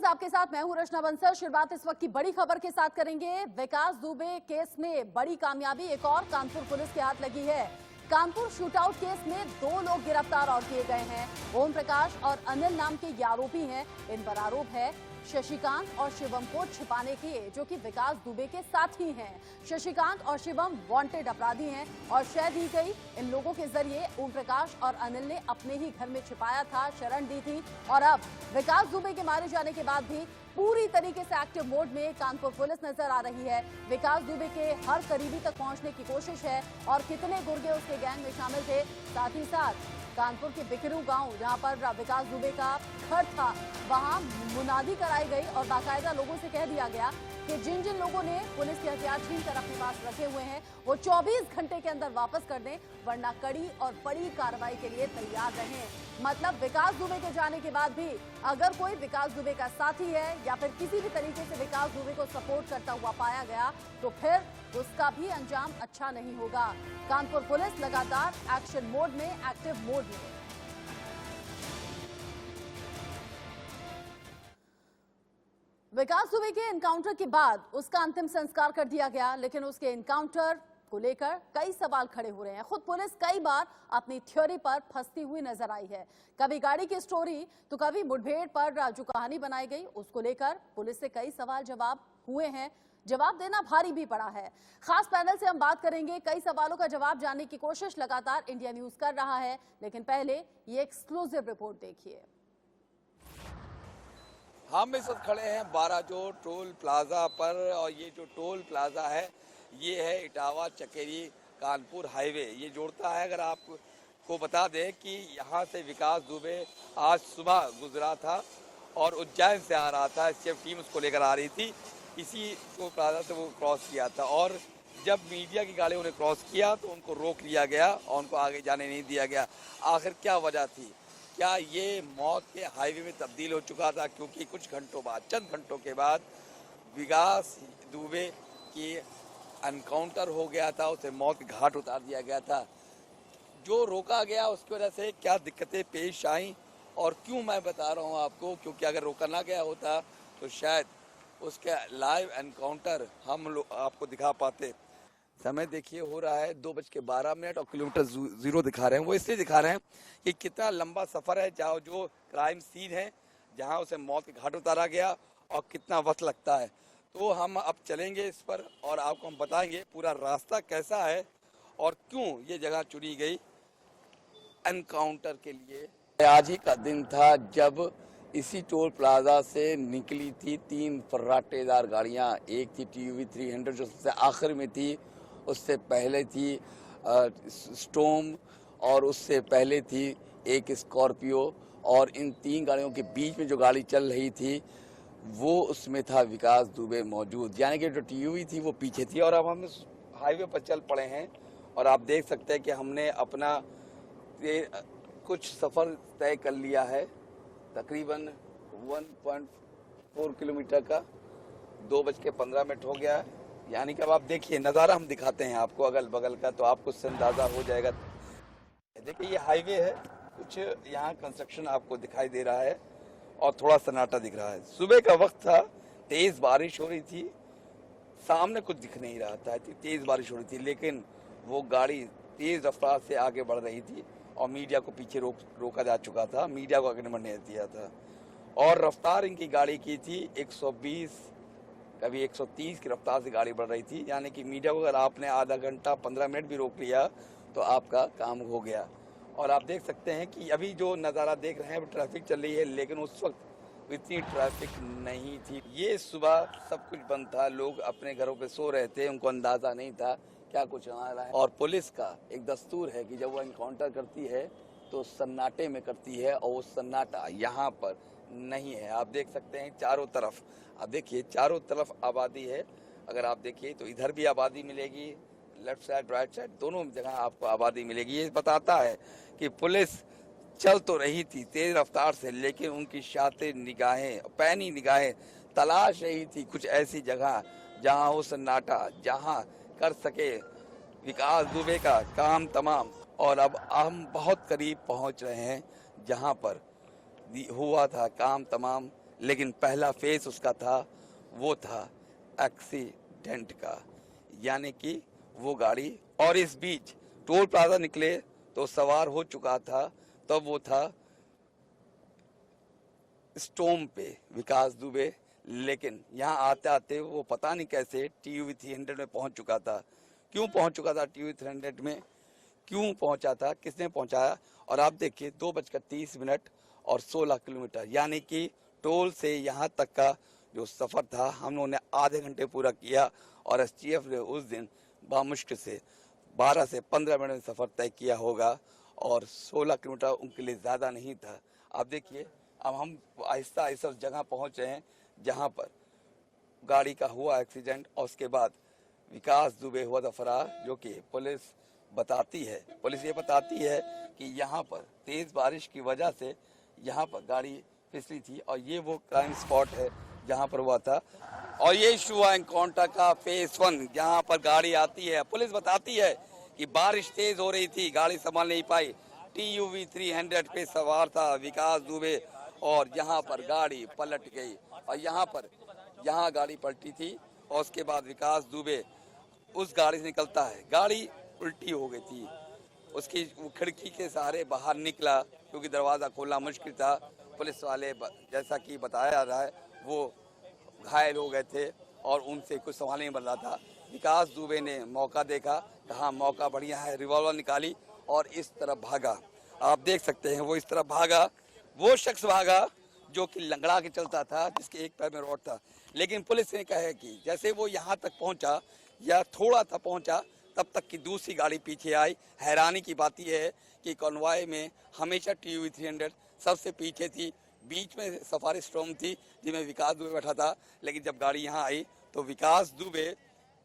आपके साथ मैं हूं रचना बंसल। शुरुआत इस वक्त की बड़ी खबर के साथ करेंगे। विकास दुबे केस में बड़ी कामयाबी एक और कानपुर पुलिस के हाथ लगी है। कानपुर शूटआउट केस में 2 लोग गिरफ्तार और किए गए हैं। ओम प्रकाश और अनिल नाम के ये आरोपी हैं। इन पर आरोप है शशिकांत और शिवम को छिपाने के, जो कि विकास दुबे के साथी हैं। शशिकांत और शिवम वांटेड अपराधी हैं और शय दी गई। इन लोगों के जरिए ओम प्रकाश और अनिल ने अपने ही घर में छिपाया था, शरण दी थी और अब विकास दुबे के मारे जाने के बाद भी पूरी तरीके से एक्टिव मोड में कानपुर पुलिस नजर आ रही है। विकास दुबे के हर करीबी तक पहुंचने की कोशिश है और कितने गुर्गे उसके गैंग में शामिल थे। साथ ही साथ कानपुर के बिकरू गांव, जहां पर विकास दुबे का घर था, वहां मुनादी कराई गई और बाकायदा लोगों से कह दिया गया कि जिन जिन लोगों ने पुलिस के हथियार छीन कर अपने पास रखे हुए हैं वो 24 घंटे के अंदर वापस कर दें, वरना कड़ी और बड़ी कार्रवाई के लिए तैयार रहें। मतलब विकास दुबे के जाने के बाद भी अगर कोई विकास दुबे का साथी है या फिर किसी भी तरीके से विकास दुबे को सपोर्ट करता हुआ पाया गया तो फिर उसका भी अंजाम अच्छा नहीं होगा। कानपुर पुलिस लगातार एक्शन मोड में, एक्टिव मोड में। विकास दुबे के एनकाउंटर के बाद उसका अंतिम संस्कार कर दिया गया, लेकिन उसके एनकाउंटर को लेकर कई सवाल खड़े हो रहे हैं। खुद पुलिस कई बार अपनी थ्योरी पर फंसती हुई नजर आई है। कभी गाड़ी की स्टोरी तो कभी मुठभेड़ पर जो कहानी बनाई गई उसको लेकर पुलिस से कई सवाल जवाब हुए हैं। जवाब देना भारी भी पड़ा है। खास पैनल से हम बात करेंगे। कई सवालों का जवाब जानने की कोशिश लगातार इंडिया न्यूज कर रहा है, लेकिन पहले ये एक्सक्लूसिव रिपोर्ट देखिए। हम इस वक्त खड़े हैं 12 जो टोल प्लाजा पर और ये जो टोल प्लाजा है ये है इटावा चकेरी कानपुर हाईवे, ये जोड़ता है। अगर आपको बता दें कि यहाँ से विकास दुबे आज सुबह गुजरा था और उज्जैन से आ रहा था, एसटीएफ टीम उसको लेकर आ रही थी। इसी टोल प्लाजा से वो क्रॉस किया था और जब मीडिया की गाड़ी उन्हें क्रॉस किया तो उनको रोक लिया गया और उनको आगे जाने नहीं दिया गया। आखिर क्या वजह थी? क्या ये मौत के हाईवे में तब्दील हो चुका था? क्योंकि कुछ घंटों बाद, चंद घंटों के बाद विकास दुबे की एनकाउंटर हो गया था, उसे मौत के घाट उतार दिया गया था। जो रोका गया उसकी वजह से क्या दिक्कतें पेश आई और क्यों मैं बता रहा हूँ आपको, क्योंकि अगर रोका ना गया होता तो शायद उसके लाइव एनकाउंटर हम लोग आपको दिखा पाते। समय देखिए हो रहा है 2:12 और किलोमीटर 0 दिखा रहे हैं। वो इसलिए दिखा रहे हैं कि कितना लंबा सफर है, जहाँ जो क्राइम सीन है, जहाँ उसे मौत के घाट उतारा गया और कितना वक्त लगता है। तो हम अब चलेंगे इस पर और आपको हम बताएंगे पूरा रास्ता कैसा है और क्यों ये जगह चुनी गई एनकाउंटर के लिए। आज ही का दिन था जब इसी टोल प्लाजा से निकली थी 3 फर्राटेदार गाड़ियां। एक थी TUV 300 जो सबसे आखिर में थी, उससे पहले थी स्टॉर्म और उससे पहले थी एक स्कॉर्पियो और इन 3 गाड़ियों के बीच में जो गाड़ी चल रही थी वो उसमें था विकास दुबे मौजूद। यानी कि जो TUV थी वो पीछे थी और अब हम इस हाईवे पर चल पड़े हैं और आप देख सकते हैं कि हमने अपना कुछ सफ़र तय कर लिया है, तकरीबन 1.4 किलोमीटर का। 2:15 हो गया है। यानी कि अब आप देखिए नज़ारा हम दिखाते हैं आपको अगल बगल का, तो आपको उससे अंदाज़ा हो जाएगा। देखिए ये हाईवे है, कुछ यहाँ कंस्ट्रक्शन आपको दिखाई दे रहा है और थोड़ा सन्नाटा दिख रहा है। सुबह का वक्त था, तेज़ बारिश हो रही थी, सामने कुछ दिख नहीं रहा था, तेज़ बारिश हो रही थी, लेकिन वो गाड़ी तेज़ रफ्तार से आगे बढ़ रही थी और मीडिया को पीछे रोका जा चुका था, मीडिया को आगे नहीं बढ़ने दिया था। और रफ्तार इनकी गाड़ी की थी 120 कभी 130 की रफ्तार से गाड़ी बढ़ रही थी। यानी कि मीडिया को अगर आपने आधा घंटा 15 मिनट भी रोक लिया तो आपका काम हो गया। और आप देख सकते हैं कि अभी जो नज़ारा देख रहे हैं ट्रैफिक चल रही है, लेकिन उस वक्त इतनी ट्रैफिक नहीं थी। ये सुबह सब कुछ बंद था, लोग अपने घरों पे सो रहे थे, उनको अंदाज़ा नहीं था क्या कुछ आ रहा है। और पुलिस का एक दस्तूर है कि जब वो एनकाउंटर करती है तो सन्नाटे में करती है और वो सन्नाटा यहाँ पर नहीं है। आप देख सकते हैं चारों तरफ, आप देखिए चारों तरफ आबादी है। अगर आप देखिए तो इधर भी आबादी मिलेगी, लेफ्ट साइड राइट साइड दोनों जगह आपको आबादी मिलेगी। ये बताता है कि पुलिस चल तो रही थी तेज रफ्तार से, लेकिन उनकी शातिर निगाहें, पैनी निगाहें तलाश रही थी कुछ ऐसी जगह जहां वो सन्नाटा, जहां कर सके विकास दुबे का काम तमाम। और अब हम बहुत करीब पहुंच रहे हैं जहां पर हुआ था काम तमाम लेकिन पहला फेस उसका था वो था एक्सीडेंट का, यानी कि वो गाड़ी, और इस बीच टोल प्लाजा निकले तो सवार हो चुका था, तब वो था स्टोम पे विकास दुबे। लेकिन यहाँ आते आते वो पता नहीं कैसे TUV 300 में पहुंच चुका था। क्यों पहुंच चुका था TUV 300 में, क्यों पहुंचा था, किसने पहुंचाया? और आप देखिए 2:30 और 16 किलोमीटर, यानी कि टोल से यहाँ तक का जो सफर था हम लोगों ने आधे घंटे पूरा किया। और STF ने उस दिन बामुश्किल से 12 से 15 मिनट में सफर तय किया होगा, और 16 किलोमीटर उनके लिए ज़्यादा नहीं था। आप देखिए अब हम आहिस्ता आहिस्ता उस जगह पहुँच रहे हैं जहाँ पर गाड़ी का हुआ एक्सीडेंट, और उसके बाद विकास दुबे हुआ था फरार, जो कि पुलिस ये बताती है कि यहाँ पर तेज़ बारिश की वजह से यहाँ पर गाड़ी फिसली थी, और ये वो क्राइम स्पॉट है जहाँ पर हुआ था। और ये इशू हुआ एनकाउंटर का फेज 1, जहाँ पर गाड़ी आती है। पुलिस बताती है कि बारिश तेज हो रही थी, गाड़ी संभाल नहीं पाई। TUV 300 पे सवार था विकास दुबे, और यहाँ पर गाड़ी पलट गई, और यहाँ गाड़ी पलटी थी, और उसके बाद विकास दुबे उस गाड़ी से निकलता है, गाड़ी उल्टी हो गई थी, उसकी वो खिड़की के सहारे बाहर निकला, क्योंकि दरवाज़ा खोलना मुश्किल था। पुलिस वाले जैसा कि बताया जा रहा है वो घायल हो गए थे, और उनसे कुछ सवाल नहीं बन रहा था। विकास दुबे ने मौका देखा, कहा मौका बढ़िया है, रिवॉल्वर निकाली और इस तरफ भागा। आप देख सकते हैं वो इस तरफ भागा, वो शख्स भागा जो कि लंगड़ा के चलता था, जिसके एक पैर में रॉड था। लेकिन पुलिस ने कहा कि जैसे वो यहाँ तक पहुँचा या थोड़ा था पहुँचा, तब तक की दूसरी गाड़ी पीछे आई। हैरानी की बात यह है कि कॉन्वॉय में हमेशा TUV 300 सबसे पीछे थी, बीच में सफारी स्टॉर्म थी जिसमें विकास दुबे बैठा था। लेकिन जब गाड़ी यहाँ आई तो विकास दुबे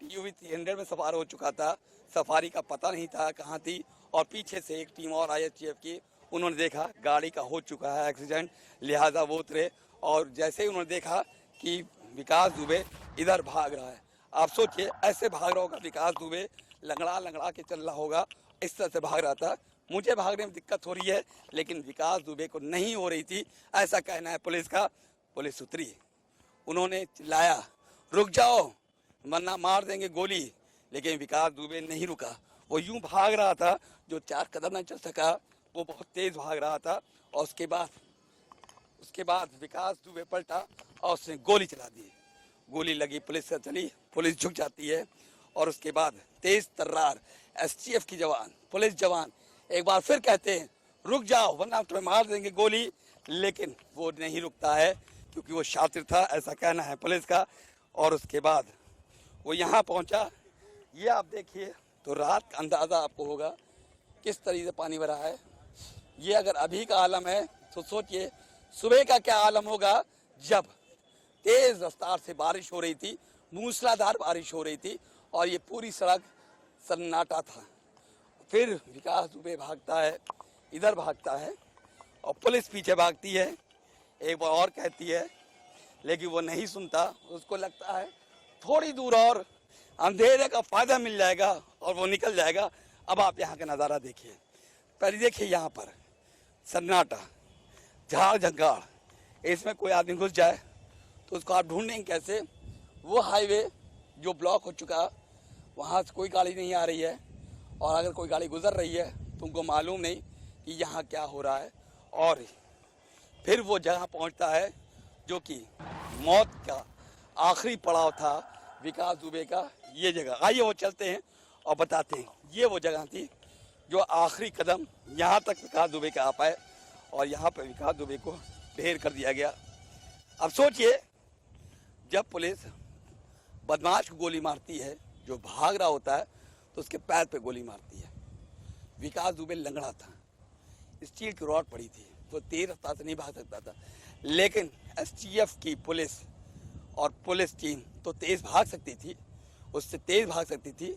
TUV 300 में सवार हो चुका था, सफारी का पता नहीं था कहाँ थी, और पीछे से एक टीम और आई STF की। उन्होंने देखा गाड़ी का हो चुका है एक्सीडेंट, लिहाजा वो उतरे, और जैसे ही उन्होंने देखा कि विकास दुबे इधर भाग रहा है, आप सोचिए ऐसे भाग रहा होगा विकास दुबे, लंगड़ा के चल रहा होगा, इस तरह से भाग रहा था। मुझे भागने में दिक्कत हो रही है, लेकिन विकास दुबे को नहीं हो रही थी, ऐसा कहना है पुलिस का। पुलिस उतरी, उन्होंने चिल्लाया रुक जाओ वरना मार देंगे गोली, लेकिन विकास दुबे नहीं रुका। वो यूं भाग रहा था, जो 4 कदम नहीं चल सका, वो बहुत तेज भाग रहा था। और उसके बाद विकास दुबे पलटा और उसने गोली चला दी। गोली लगी, पुलिस से चली, पुलिस झुक जाती है, और उसके बाद तेज तर्रार STF की जवान, पुलिस जवान एक बार फिर कहते हैं रुक जाओ वरना तुम्हें मार देंगे गोली, लेकिन वो नहीं रुकता है क्योंकि वो शातिर था, ऐसा कहना है पुलिस का। और उसके बाद वो यहाँ पहुँचा। ये आप देखिए तो रात का अंदाज़ा आपको होगा किस तरीके से पानी भरा है। ये अगर अभी का आलम है तो सोचिए सुबह का क्या आलम होगा, जब तेज रफ्तार से बारिश हो रही थी, मूसलाधार बारिश हो रही थी, और ये पूरी सड़क सन्नाटा था। फिर विकास दुबे भागता है, इधर भागता है, और पुलिस पीछे भागती है, एक बार और कहती है, लेकिन वो नहीं सुनता। उसको लगता है थोड़ी दूर और अंधेरे का फायदा मिल जाएगा और वो निकल जाएगा। अब आप यहाँ का नज़ारा देखिए, पहले देखिए यहाँ पर सन्नाटा, झाड़ झंगाड़, इसमें कोई आदमी घुस जाए तो उसको आप ढूंढेंगे कैसे? वो हाईवे जो ब्लॉक हो चुका, वहाँ से कोई गाड़ी नहीं आ रही है, और अगर कोई गाड़ी गुजर रही है तो उनको मालूम नहीं कि यहाँ क्या हो रहा है। और फिर वो जगह पहुँचता है जो कि मौत का आखिरी पड़ाव था विकास दुबे का, ये जगह। आइए वो चलते हैं और बताते हैं। ये वो जगह थी जो आखिरी कदम यहाँ तक विकास दुबे का आ पाए, और यहाँ पर विकास दुबे को ढेर कर दिया गया। अब सोचिए जब पुलिस बदमाश को गोली मारती है, जो भाग रहा होता है, तो उसके पैर पे गोली मारती है। विकास दुबे लंगड़ा था, स्टील की रॉड पड़ी थी, तो तेज रफ्तार से नहीं भाग सकता था। लेकिन STF की पुलिस और पुलिस टीम तो तेज भाग सकती थी, उससे तेज भाग सकती थी,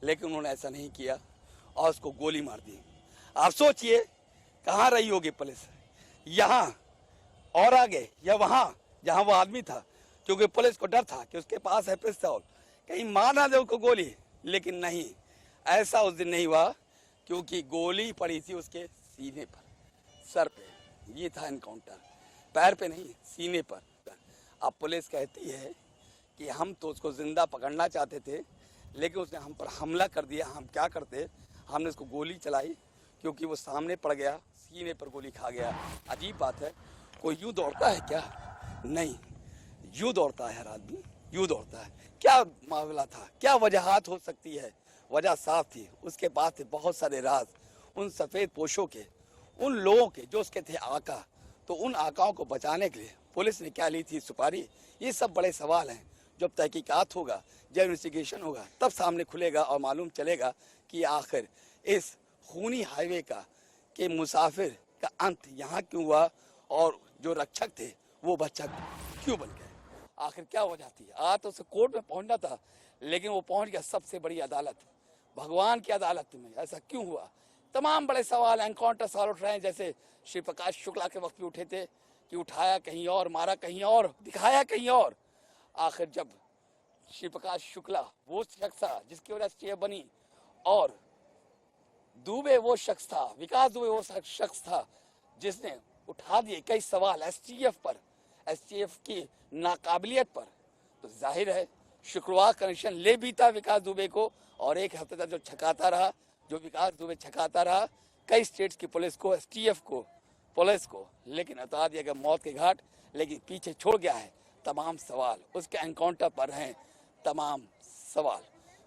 लेकिन उन्होंने ऐसा नहीं किया और उसको गोली मार दी। आप सोचिए कहाँ रही होगी पुलिस, यहाँ और आगे या वहाँ जहाँ वो आदमी था, क्योंकि पुलिस को डर था कि उसके पास है पिस्तौल, कहीं मार ना दे उसको गोली। लेकिन नहीं, ऐसा उस दिन नहीं हुआ, क्योंकि गोली पड़ी थी उसके सीने पर, सर पे। ये था एनकाउंटर, पैर पे नहीं, सीने पर। अब पुलिस कहती है कि हम तो उसको जिंदा पकड़ना चाहते थे, लेकिन उसने हम पर हमला कर दिया। हम क्या करते, हमने उसको गोली चलाई क्योंकि वो सामने पड़ गया, सीने पर गोली खा गया। अजीब बात है, कोई यूँ दौड़ता है क्या? नहीं, यूँ दौड़ता है हर आदमी, यूँ दौड़ता है। क्या मामला था, क्या वजहात हो सकती है? वजह साफ थी, उसके पास थे बहुत सारे राज, उन सफ़ेद पोशों के, उन लोगों के जो उसके थे आका। तो उन आकाओं को बचाने के लिए पुलिस ने क्या ली थी, सुपारी? ये सब बड़े सवाल हैं। जब तहकीकात होगा, जब इन्वेस्टिगेशन होगा, तब सामने खुलेगा और मालूम चलेगा कि आखिर इस खूनी हाईवे का के मुसाफिर का अंत यहाँ क्यों हुआ और जो रक्षक थे वो भक्षक क्यों बन गए। आखिर क्या वजह थी? आज तो उसे कोर्ट में पहुंचना था, लेकिन वो पहुंच गया सबसे बड़ी अदालत, भगवान की अदालत में। ऐसा क्यों हुआ? तमाम बड़े सवाल, एनकाउंटर सवाल उठ रहे हैं। जैसे श्री प्रकाश शुक्ला के वक्त भी उठे थे कि उठाया कहीं और, मारा कहीं और, दिखाया कहीं और। आखिर जब श्री प्रकाश शुक्ला वो शख्स था जिसकी वजह से बनी, और दुबे वो शख्स था, विकास दुबे वो शख्स था जिसने उठा दिए कई सवाल एसटीएफ पर, एसटीएफ की नाकाबिलियत पर, तो जाहिर है शुक्रवार कनेक्शन ले भी था विकास दुबे को। और एक हफ्ते तक जो छकाता रहा, जो विकास दुबे छकाता रहा कई स्टेट्स की पुलिस को, एसटीएफ को, पुलिस को, लेकिन उतार दिया गया मौत के घाट। लेकिन पीछे छोड़ गया है तमाम सवाल, उसके एनकाउंटर पर हैं तमाम सवाल।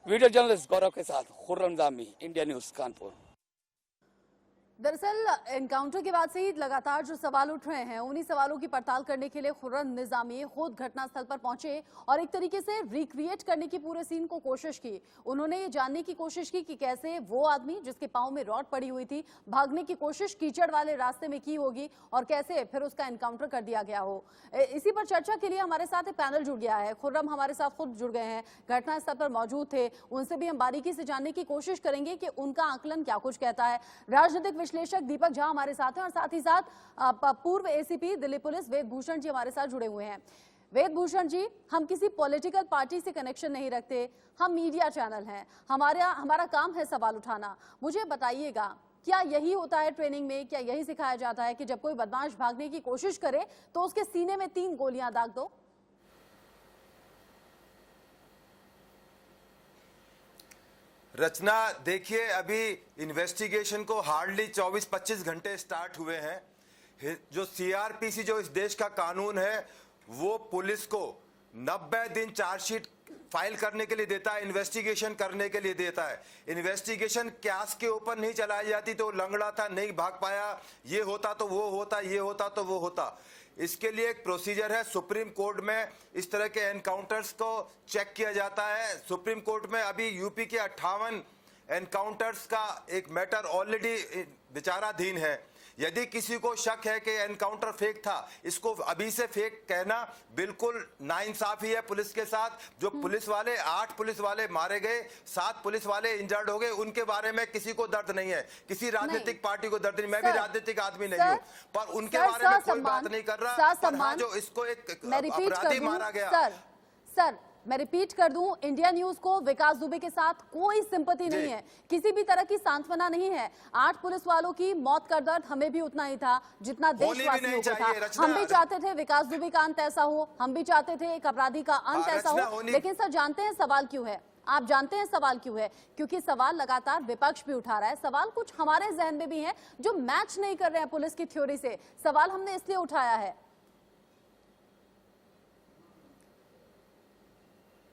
वीडियो जर्नलिस्ट गौरव के साथ खुर्रम जामी, इंडिया न्यूज कानपुर। दरअसल एनकाउंटर के बाद से ही लगातार जो सवाल उठ रहे हैं, उन्हीं सवालों की पड़ताल करने के लिए खुर्रम निजामी खुद घटनास्थल पर पहुंचे और एक तरीके से रिक्रिएट करने की पूरे सीन को कोशिश की। उन्होंने ये जानने की कोशिश की कि कैसे वो आदमी जिसके पांव में रॉड पड़ी हुई थी, भागने की कोशिश कीचड़ वाले रास्ते में की होगी और कैसे फिर उसका एनकाउंटर कर दिया गया हो। इसी पर चर्चा के लिए हमारे साथ एक पैनल जुड़ गया है। खुर्रम हमारे साथ खुद जुड़ गए हैं, घटनास्थल पर मौजूद थे। उनसे भी हम बारीकी से जानने की कोशिश करेंगे कि उनका आकलन क्या कुछ कहता है। राजनीतिक विश्लेषक दीपक झा हमारे साथ हैं और साथ ही साथ पूर्व एसीपी दिल्ली पुलिस वेद भूषण जी हमारे साथ जुड़े हुए हैं। वेद भूषण जी, हम किसी पॉलिटिकल पार्टी से कनेक्शन नहीं रखते, हम मीडिया चैनल हैं, हमारा काम है सवाल उठाना। मुझे बताइएगा, क्या यही होता है ट्रेनिंग में? क्या यही सिखाया जाता है कि जब कोई बदमाश भागने की कोशिश करे तो उसके सीने में 3 गोलियां दाग दो? रचना, देखिए, अभी इन्वेस्टिगेशन को हार्डली 24-25 घंटे स्टार्ट हुए हैं। जो सीआरपीसी, जो इस देश का कानून है, वो पुलिस को 90 दिन चार्जशीट फाइल करने के लिए देता है, इन्वेस्टिगेशन करने के लिए देता है। इन्वेस्टिगेशन क्यास के ऊपर नहीं चलाई जाती तो लंगड़ा था, नहीं भाग पाया, ये होता तो वो होता, ये होता तो वो होता। इसके लिए एक प्रोसीजर है। सुप्रीम कोर्ट में इस तरह के एनकाउंटर्स को चेक किया जाता है। सुप्रीम कोर्ट में अभी यूपी के 58 एनकाउंटर्स का एक मैटर ऑलरेडी विचाराधीन है। यदि किसी को शक है कि एनकाउंटर फेक था, इसको अभी से फेक कहना बिल्कुल नाइंसाफी है पुलिस के साथ। जो पुलिस वाले 8 पुलिस वाले मारे गए, 7 पुलिस वाले इंजर्ड हो गए, उनके बारे में किसी को दर्द नहीं है, किसी राजनीतिक पार्टी को दर्द नहीं। मैं भी राजनीतिक आदमी नहीं हूँ, पर उनके बारे में कोई बात नहीं कर रहा। पर हाँ, जो इसको एक अपराधी मारा गया। सर मैं रिपीट कर दूं, इंडिया न्यूज को विकास दुबे के साथ कोई सिंपैथी नहीं है, किसी भी तरह की सांत्वना नहीं है। 8 पुलिस वालों की मौत का दर्द हमें भी उतना ही था जितना देशवासियों को था। हम भी चाहते थे विकास दुबे का अंत ऐसा हो, हम भी चाहते थे एक अपराधी का अंत ऐसा हो। लेकिन सर, जानते हैं सवाल क्यों है? आप जानते हैं सवाल क्यों है? क्योंकि सवाल लगातार विपक्ष भी उठा रहा है। सवाल कुछ हमारे जहन में भी है जो मैच नहीं कर रहे हैं पुलिस की थ्योरी से। सवाल हमने इसलिए उठाया है।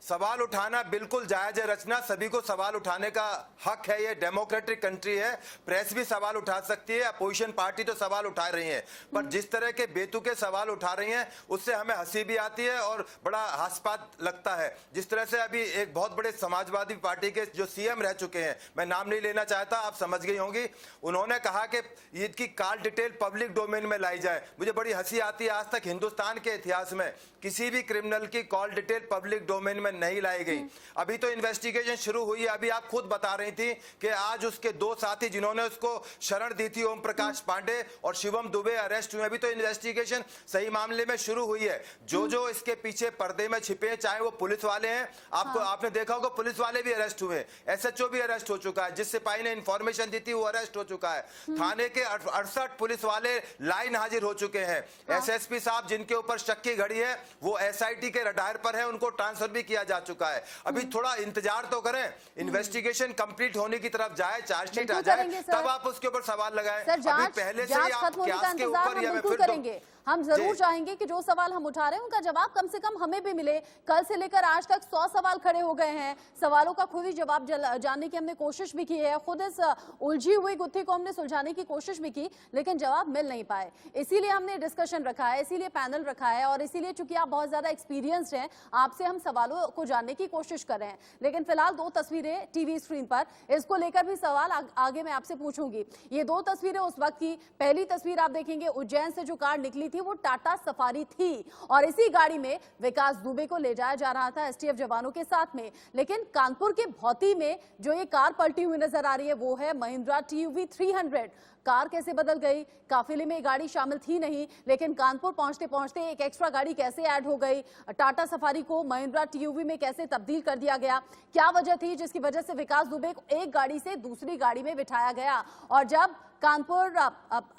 सवाल उठाना बिल्कुल जायज है रचना, सभी को सवाल उठाने का हक है। ये डेमोक्रेटिक कंट्री है, प्रेस भी सवाल उठा सकती है, अपोजिशन पार्टी तो सवाल उठा रही है। पर जिस तरह के बेतुके सवाल उठा रही हैं, उससे हमें हंसी भी आती है और बड़ा हास्यास्पद लगता है। जिस तरह से अभी एक बहुत बड़े समाजवादी पार्टी के जो सीएम रह चुके हैं, मैं नाम नहीं लेना चाहता, आप समझ गई होंगी, उन्होंने कहा कि इसकी कॉल डिटेल पब्लिक डोमेन में लाई जाए। मुझे बड़ी हंसी आती है, आज तक हिंदुस्तान के इतिहास में किसी भी क्रिमिनल की कॉल डिटेल पब्लिक डोमेन में नहीं लाई गई। अभी तो इन्वेस्टिगेशन शुरू हुई है। अभी आप खुद बता रही थी कि आज उसके 2 साथी जिन्होंने उसको शरण दी थी, ओम प्रकाश पांडे और शिवम दुबे, अरेस्ट हुए। अभी तो इन्वेस्टिगेशन सही मामले में शुरू हुई है। जो इसके पीछे पर्दे में छिपे हैं, चाहे वो पुलिस वाले हैं, आपने देखा होगा पुलिस वाले भी अरेस्ट हुए, एसएचओ भी अरेस्ट हो चुका है, जिस सिपाही ने इंफॉर्मेशन दी थी वो अरेस्ट हो चुका है। थाने के 68 पुलिस वाले लाइन हाजिर हो चुके हैं। एसएसपी साहब जिनके ऊपर शक की घड़ी है वो एसआईटी के रडार पर है, उनको ट्रांसफर भी किया जा चुका है। अभी थोड़ा इंतजार तो करें, इन्वेस्टिगेशन कंप्लीट होने की तरफ जाए, चार्जशीट आ जाए, तब आप उसके ऊपर सवाल लगाएं। अभी पहले से ही आप क्या के ऊपर या फिर करेंगे। हम जरूर चाहेंगे कि जो सवाल हम उठा रहे हैं उनका जवाब कम से कम हमें भी मिले। कल से लेकर आज तक 100 सवाल खड़े हो गए हैं। सवालों का खुद ही जवाब जानने की हमने कोशिश भी की है, खुद इस उलझी हुई गुत्थी को हमने सुलझाने की कोशिश भी की, लेकिन जवाब मिल नहीं पाए। इसीलिए हमने डिस्कशन रखा है, इसीलिए पैनल रखा है, और इसीलिए चूंकि आप बहुत ज्यादा एक्सपीरियंस्ड हैं, आपसे हम सवालों को जानने की कोशिश कर रहे हैं। लेकिन फिलहाल 2 तस्वीरें टीवी स्क्रीन पर, इसको लेकर भी सवाल आगे मैं आपसे पूछूंगी। ये 2 तस्वीरें उस वक्त की, पहली तस्वीर आप देखेंगे उज्जैन से जो कार निकली थी वो टाटा सफारी थी, और इसी गाड़ी में विकास दुबे को ले जाया जा रहा था एसटीएफ जवानों के साथ में। लेकिन कानपुर के भौती में जो ये कार पलटी हुई नजर आ रही है वो है महिंद्रा टीयूवी 300। कार कैसे बदल गई? काफिले में गाड़ी शामिल थी नहीं, लेकिन कानपुर पहुंचते पहुंचते एक एक्स्ट्रा गाड़ी कैसे ऐड हो गई? टाटा सफारी को महिंद्रा टीयूवी में कैसे तब्दील कर दिया गया? क्या वजह थी जिसकी वजह से विकास दुबे को एक गाड़ी से दूसरी गाड़ी में बिठाया गया? और जब कानपुर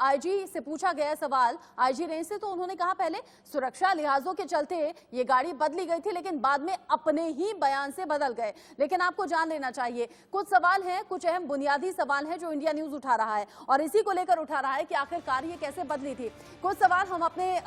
आईजी से पूछा गया सवाल, आईजी रेंज से, तो उन्होंने कहा पहले सुरक्षा लिहाजों के चलते ये गाड़ी बदली गई थी, लेकिन बाद में अपने ही बयान से बदल गए। लेकिन आपको जान लेना चाहिए, कुछ सवाल हैं, कुछ अहम बुनियादी सवाल हैं जो इंडिया न्यूज उठा रहा है, और इसी को लेकर उठा रहा है कि आखिरकार ये कैसे बदली थी। कुछ सवाल हम अपने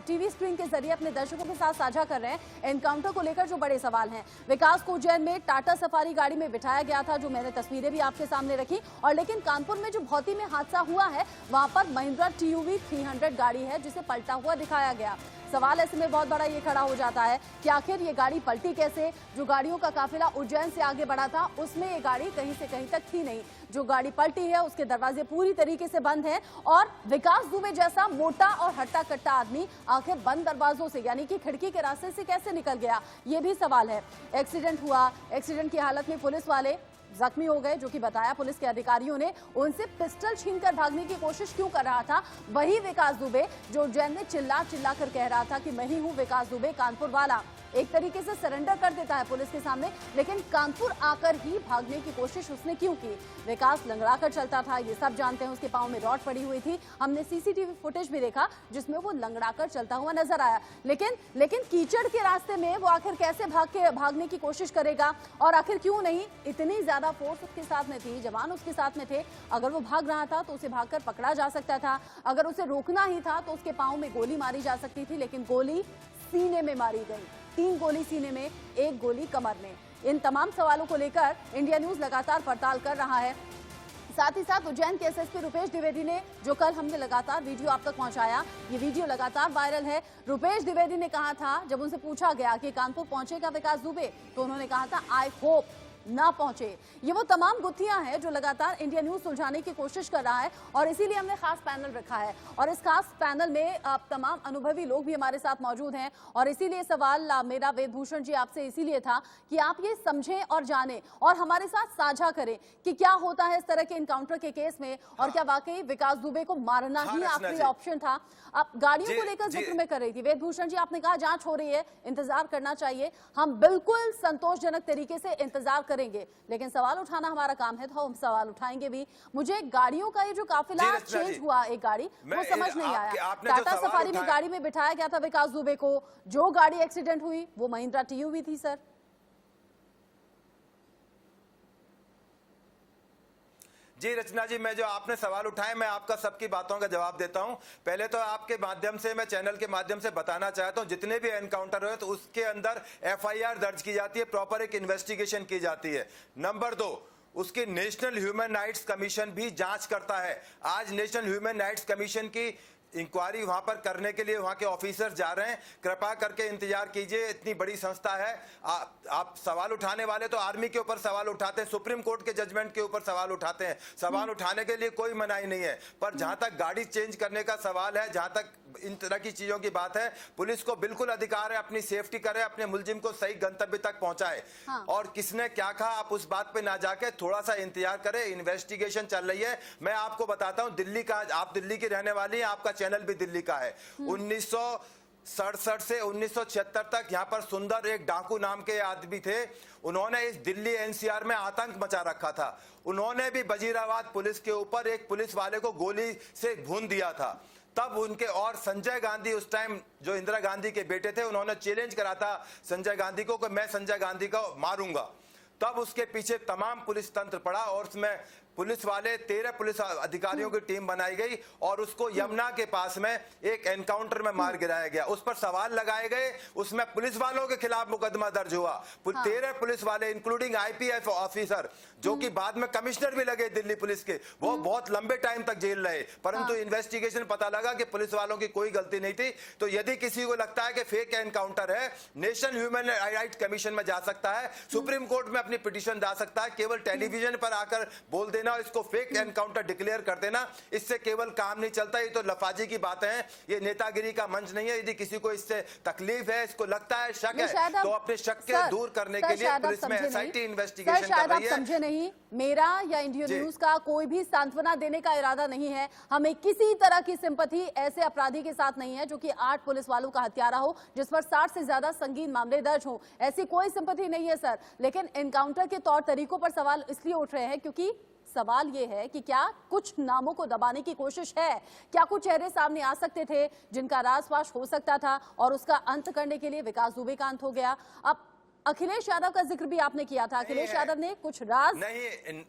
टीवी स्क्रीन के जरिए अपने दर्शकों के साथ साझा कर रहे हैं। एनकाउंटर को लेकर जो बड़े सवाल हैं, विकास को उज्जैन में टाटा सफारी गाड़ी में बिठाया गया था, जो मैंने तस्वीरें भी आपके सामने रखी, और लेकिन कानपुर में जो भौती में हादसा हुआ है वहां पर महिंद्रा टीयूवी 300 गाड़ी है जिसे पलटा हुआ दिखाया गया। सवाल ऐसे में बहुत बड़ा ये खड़ा हो जाता है कि आखिर ये गाड़ी पलटी कैसे? जो गाड़ियों का काफिला उज्जैन से आगे बढ़ा था उसमें ये गाड़ी कहीं से कहीं तक थी नहीं। जो गाड़ी पलटी है उसके दरवाजे पूरी तरीके से बंद हैं, और विकास दुबे जैसा मोटा और हट्टा कट्टा आदमी आखिर बंद दरवाजों से, यानी कि खिड़की के रास्ते से कैसे निकल गया, ये भी सवाल है। एक्सीडेंट हुआ, एक्सीडेंट की हालत में पुलिस वाले जख्मी हो गए, जो कि बताया पुलिस के अधिकारियों ने, उनसे पिस्टल छीनकर भागने की कोशिश क्यों कर रहा था वही विकास दुबे, जो उज्जैन में चिल्ला चिल्ला कर कह रहा था कि मैं ही हूं विकास दुबे, कानपुर वाला। एक तरीके से सरेंडर कर देता है पुलिस के सामने, लेकिन कानपुर आकर ही भागने की कोशिश उसने क्यों की? विकास लंगड़ा कर चलता था, ये सब जानते हैं। उसके पांव में रॉड पड़ी हुई थी, हमने सीसीटीवी फुटेज भी देखा जिसमें वो लंगड़ा कर चलता हुआ नजर आया। लेकिन कीचड़ के रास्ते में वो आखिर कैसे भागने की कोशिश करेगा? और आखिर क्यों नहीं? इतनी ज्यादा फोर्स उसके साथ में थी, जवान उसके साथ में थे। अगर वो भाग रहा था तो उसे भागकर पकड़ा जा सकता था, अगर उसे रोकना ही था तो उसके पांव में गोली मारी जा सकती थी, लेकिन गोली सीने में मारी गई। 3 गोली सीने में, 1 गोली कमर में। इन तमाम सवालों को लेकर इंडिया न्यूज लगातार पड़ताल कर रहा है। साथ ही साथ उज्जैन के एसएसपी रुपेश द्विवेदी ने, जो कल हमने लगातार वीडियो आप तक पहुंचाया, ये वीडियो लगातार वायरल है। रुपेश द्विवेदी ने कहा था, जब उनसे पूछा गया कि कानपुर पहुंचेगा विकास दुबे, तो उन्होंने कहा था आई होप ना पहुंचे। ये वो तमाम गुत्थियां हैं जो लगातार इंडिया न्यूज सुलझाने की कोशिश कर रहा है, और इसीलिए हमने खास पैनल रखा है, और इस खास पैनल में तमाम अनुभवी लोग भी हमारे साथ मौजूद हैं। और इसीलिए सवाल मेरा वेदभूषण जी आपसे इसीलिए था कि आप ये समझें और जानें और हमारे साथ साझा करें कि क्या होता है इस तरह के इनकाउंटर के केस में, और क्या वाकई विकास दुबे को मारना ही आखिरी ऑप्शन था? आप गाड़ियों को लेकर जिक्र में कर रही थी वेदभूषण जी, आपने कहा जांच हो रही है, इंतजार करना चाहिए। हम बिल्कुल संतोषजनक तरीके से इंतजार करेंगे, लेकिन सवाल उठाना हमारा काम है, तो हम सवाल उठाएंगे भी। मुझे गाड़ियों का ये जो काफिला चेंज हुआ, एक गाड़ी, वो समझ नहीं आया। टाटा सफारी में गाड़ी में बिठाया गया था विकास दुबे को, जो गाड़ी एक्सीडेंट हुई वो महिंद्रा टीयूवी थी। सर जी रचना जी, मैं जो आपने सवाल उठाए मैं आपका सबकी बातों का जवाब देता हूं। पहले तो आपके माध्यम से, मैं चैनल के माध्यम से बताना चाहता हूं, जितने भी एनकाउंटर हुए तो उसके अंदर एफआईआर दर्ज की जाती है, प्रॉपर एक इन्वेस्टिगेशन की जाती है। नंबर 2, उसकी नेशनल ह्यूमन राइट्स कमीशन भी जांच करता है। आज नेशनल ह्यूमन राइट्स कमीशन की इंक्वायरी वहां पर करने के लिए वहां के ऑफिसर्स जा रहे हैं। कृपा करके इंतजार कीजिए, इतनी बड़ी संस्था है। आप सवाल उठाने वाले तो आर्मी के ऊपर सवाल उठाते हैं, सुप्रीम कोर्ट के जजमेंट के ऊपर सवाल उठाते हैं। सवाल उठाने के लिए कोई मनाही नहीं है, पर जहां तक गाड़ी चेंज करने का सवाल है, जहां तक इन तरह की चीजों की बात है, पुलिस को बिल्कुल अधिकार है अपनी सेफ्टी करे, अपने मुलजिम को सही गंतव्य तक पहुंचाए। और किसने क्या कहा आप उस बात पे ना जाके थोड़ा सा इंतजार करें। इन्वेस्टिगेशन चल रही है। मैं आपको बताता हूं, दिल्ली का, आप दिल्ली की रहने वाली हैं, आपका चैनल भी दिल्ली का है। 1967 से 1976 तक यहाँ पर सुंदर एक डाकू नाम के आदमी थे। उन्होंने इस दिल्ली एनसीआर में आतंक मचा रखा था। उन्होंने भी वजीराबाद पुलिस के ऊपर एक पुलिस वाले को गोली से भून दिया था। तब उनके और संजय गांधी, उस टाइम जो इंदिरा गांधी के बेटे थे, उन्होंने चैलेंज करा था संजय गांधी को कि मैं संजय गांधी को मारूंगा। तब उसके पीछे तमाम पुलिस तंत्र पड़ा और उसमें पुलिस वाले 13 पुलिस अधिकारियों की टीम बनाई गई और उसको यमुना के पास में एक एनकाउंटर में मार गिराया गया। उस पर सवाल लगाए गए, उसमें पुलिस वालों के खिलाफ मुकदमा दर्ज हुआ। 13 पुलिस वाले इंक्लूडिंग आईपीएफ ऑफिसर, जो कि बाद में कमिश्नर भी लगे दिल्ली पुलिस के, वो बहुत लंबे टाइम तक जेल रहे। परंतु इन्वेस्टिगेशन पता लगा कि पुलिस वालों की कोई गलती नहीं थी। तो यदि किसी को लगता है कि फेक एनकाउंटर है, नेशनल ह्यूमन राइट्स कमीशन में जा सकता है, सुप्रीम कोर्ट में अपनी पिटीशन डाल सकता है। केवल टेलीविजन पर आकर बोल देना, इसको फेक एनकाउंटर डिक्लेयर कर देना, इससे केवल काम नहीं चलता। ये तो लफाजी की बातें हैं, ये नेतागिरी का मंच नहीं है। यदि किसी को इससे तकलीफ है, इसको लगता है, शक है, तो अपने शक के दूर करने के लिए पुलिस में एसआईटी इन्वेस्टिगेशन कर रही है। समझे नहीं, मेरा या इंडियन न्यूज का कोई भी सांत्वना देने का इरादा नहीं है। हमें किसी तरह की सिंपैथी ऐसे अपराधी के साथ नहीं है जो कि 8 पुलिस वालों का हत्यारा हो, जिस पर 60 से ज्यादा संगीन मामले दर्ज हो। ऐसी कोई सिंपैथी नहीं है सर। लेकिन एनकाउंटर के तौर तरीकों पर सवाल इसलिए उठ रहे हैं क्योंकि सवाल यह है कि क्या कुछ नामों को दबाने की कोशिश है, क्या कुछ चेहरे सामने आ सकते थे जिनका राजपाश हो सकता था और उसका अंत करने के लिए विकास दुबे का अंत हो गया। अब अखिलेश यादव का जिक्र भी आपने किया था। अखिलेश यादव ने कुछ राज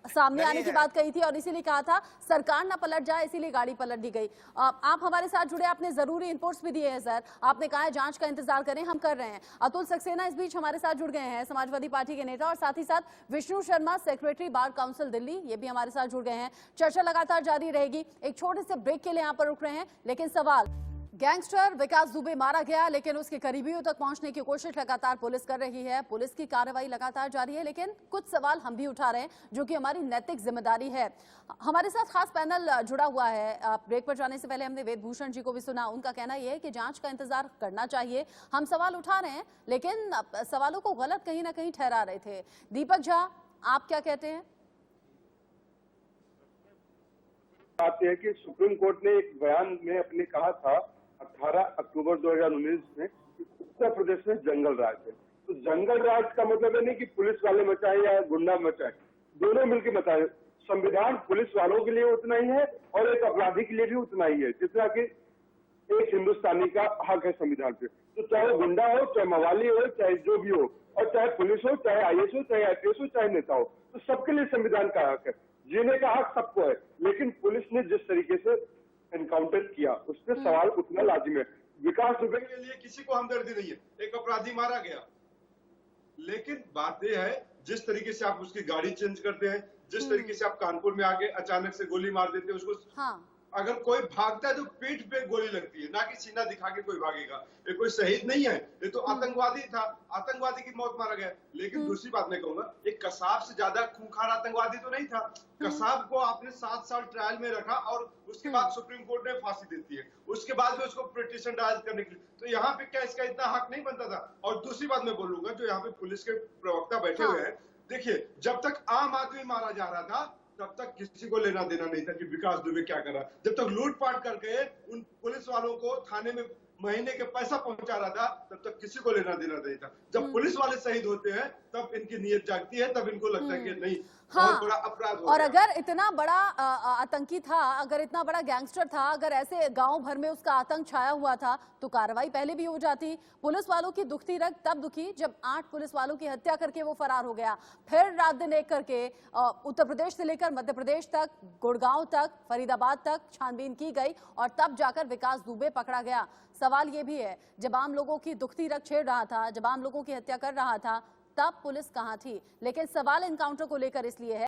सामने आने की बात कही थी और इसीलिए कहा था सरकार ना पलट जाए, इसीलिए गाड़ी पलट दी गई। आप हमारे साथ जुड़े, आपने जरूरी इनपुट्स भी दिए हैं सर। आपने कहा है जांच का इंतजार करें, हम कर रहे हैं। अतुल सक्सेना इस बीच हमारे साथ जुड़ गए हैं, समाजवादी पार्टी के नेता, और साथ ही साथ Vishnu Sharma, secretary bar council Delhi, ये भी हमारे साथ जुड़ गए हैं। चर्चा लगातार जारी रहेगी। एक छोटे से ब्रेक के लिए यहाँ पर रुक रहे हैं, लेकिन सवाल, गैंगस्टर विकास दुबे मारा गया, लेकिन उसके करीबियों तक पहुंचने की कोशिश लगातार पुलिस कर रही है। पुलिस की कार्रवाई लगातार जारी है, लेकिन कुछ सवाल हम भी उठा रहे हैं जो कि हमारी नैतिक जिम्मेदारी है। हमारे साथ खास पैनल जुड़ा हुआ है। ब्रेक पर जाने से पहले हमने वेदभूषण जी को भी सुना। उनका कहना यह है कि जांच का इंतजार करना चाहिए। हम सवाल उठा रहे हैं, लेकिन सवालों को गलत कहीं ना कहीं ठहरा रहे थे। दीपक झा, आप क्या कहते हैं? बात यह है कि सुप्रीम कोर्ट ने एक बयान में अपने कहा था 18 अक्टूबर 2019 में उत्तर प्रदेश में जंगल राज है। तो जंगल राज का मतलब नहीं कि पुलिस वाले मचाए या गुंडा मचाए, दोनों मिलकर मचाए। संविधान पुलिस वालों के लिए उतना ही है और एक अपराधी के लिए भी उतना ही है, जितना कि एक हिंदुस्तानी का हक है संविधान पे। तो चाहे गुंडा हो, चाहे मवाली हो, चाहे जो भी हो, और चाहे पुलिस हो, चाहे आईएएस हो, चाहे आईपीएस हो, चाहे नेता हो, तो सबके लिए संविधान का हक है, जीने का हक सबको है। लेकिन पुलिस ने जिस तरीके से एनकाउंटर किया, उस पर सवाल उठना लाजिम है। विकास दुबे के लिए किसी को हमदर्दी नहीं है, एक अपराधी मारा गया। लेकिन बात यह है, जिस तरीके से आप उसकी गाड़ी चेंज करते हैं, जिस तरीके से आप कानपुर में आके अचानक से गोली मार देते हैं उसको, अगर कोई भागता है तो पीठ पे गोली लगती है, ना कि सीना दिखा के कोई भागेगा। ये कोई शहीद नहीं है, ये तो आतंकवादी था, आतंकवादी की मौत मारा गया। लेकिन दूसरी बात मैं कहूंगा, एक कसाब से ज्यादा खूंखार आतंकवादी तो नहीं था। कसाब को आपने 7 साल ट्रायल में रखा और उसके बाद सुप्रीम कोर्ट ने फांसी देती है, उसके बाद में उसको पिटीशन दायर करने के लिए, तो यहाँ पे क्या इसका इतना हक नहीं बनता था? और दूसरी बात मैं बोलूंगा, जो यहाँ पे पुलिस के प्रवक्ता बैठे हुए हैं, देखिए, जब तक आम आदमी मारा जा रहा था तब तक किसी को लेना देना नहीं था कि विकास दुबे क्या कर रहा। जब तक लूटपाट करके उन पुलिस वालों को थाने में महीने के पैसा पहुंचा रहा था, तब तक किसी को लेना देना नहीं था। जब पुलिस वाले शहीद होते हैं तब इनकी नीयत जागती है, तब इनको लगता है कि नहीं, बहुत बड़ा अपराध हो और गया। अगर इतना बड़ा आतंकी था, अगर इतना बड़ा गैंगस्टर था, अगर ऐसे गांव भर में उसका आतंक छाया हुआ था, तो कार्रवाई पहले भी हो जाती। पुलिस वालों की दुखती रग तब दुखी जब 8 पुलिस वालों की हत्या करके वो फरार हो गया। फिर रात दिन एक करके उत्तर प्रदेश से लेकर मध्य प्रदेश तक, गुड़गांव तक, फरीदाबाद तक छानबीन की गई और तब जाकर विकास दुबे पकड़ा गया। सवाल ये भी है, जब आम लोगों की दुखती रग छेड़ रहा था, जब आम लोगों की हत्या कर रहा था, तब पुलिस कहां थी? लेकिन सवाल एनकाउंटर को लेकर इसलिए है